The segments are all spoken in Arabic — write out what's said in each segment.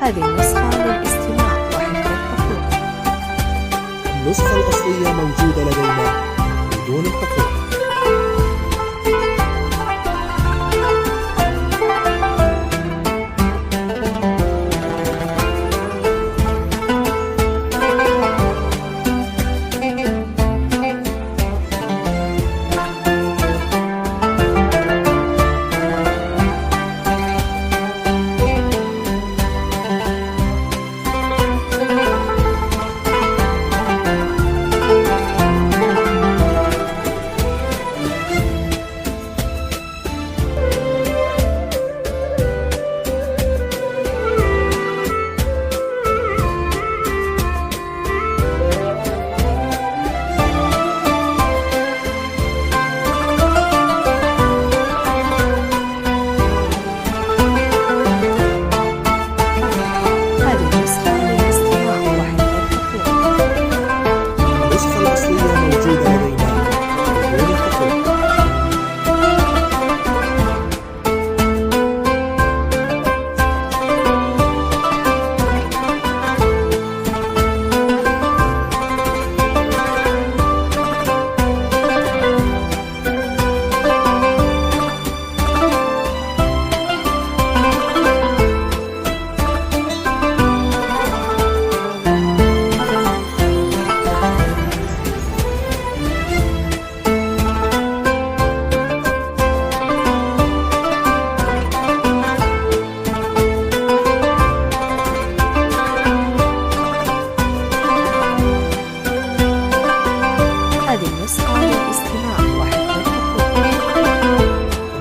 هذه النسخة للاستماع وحفظ الحقوق. النسخة الأصلية موجودة لدينا بدون الحقوق.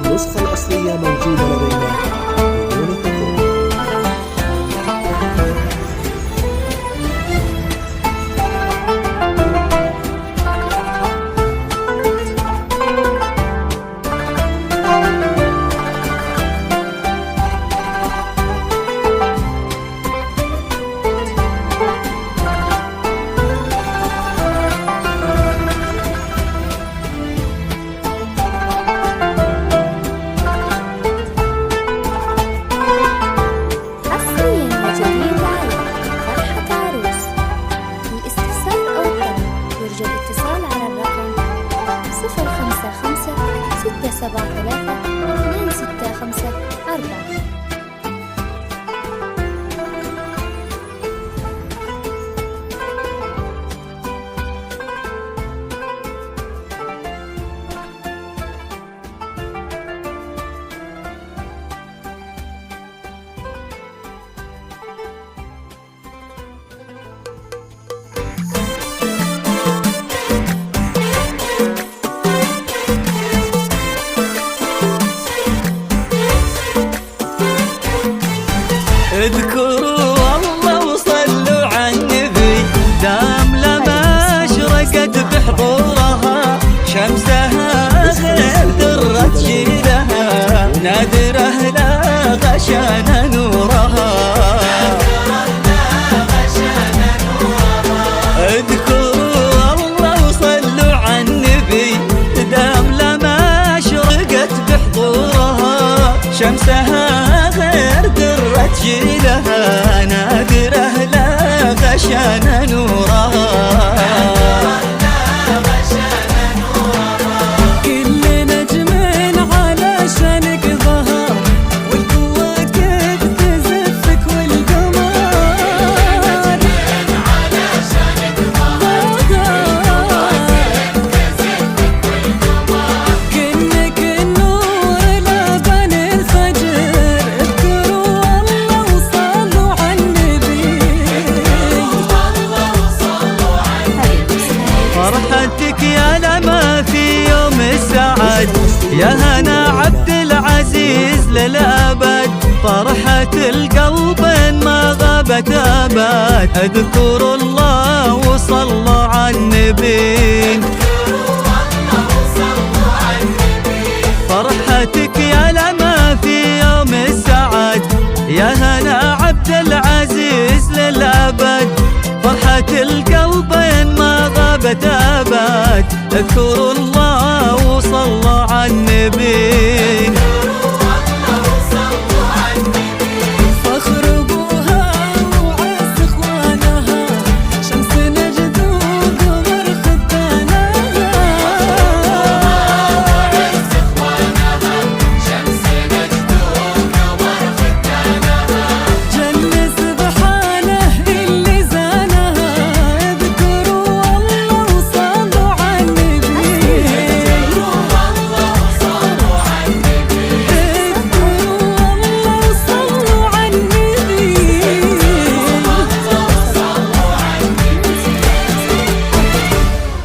النسخة الأصلية موجودة لدينا بدون الحقوق. الاتصال على الرقم 055-673-2654. اذكروا الله وصلوا على النبي، دام لما اشرقت بحضورها شمسها غير درت جيلها، نادره لا غشان نورها. اذكروا الله وصلوا على النبي، دام لما اشرقت بحضورها شمسها غير درت جيلها، نادره لا غشان نورها. كل نجم علشان قضاها والكواكب تزفك والقمر، كأنك النور لبن الفجر. اذكروا الله وصلوا على النبي، فرحتك يا لما في يوم السعد، يا هنا عبد العزيز للأبد. فرحة القلب ما غابت أبد، اذكروا الله وصلوا على النبي. فرحتك يا لما في يوم السعد، يا هنا عبد العزيز للأبد. فرحة القلب ما غابت أبد، اذكروا الله وصلوا على النبي.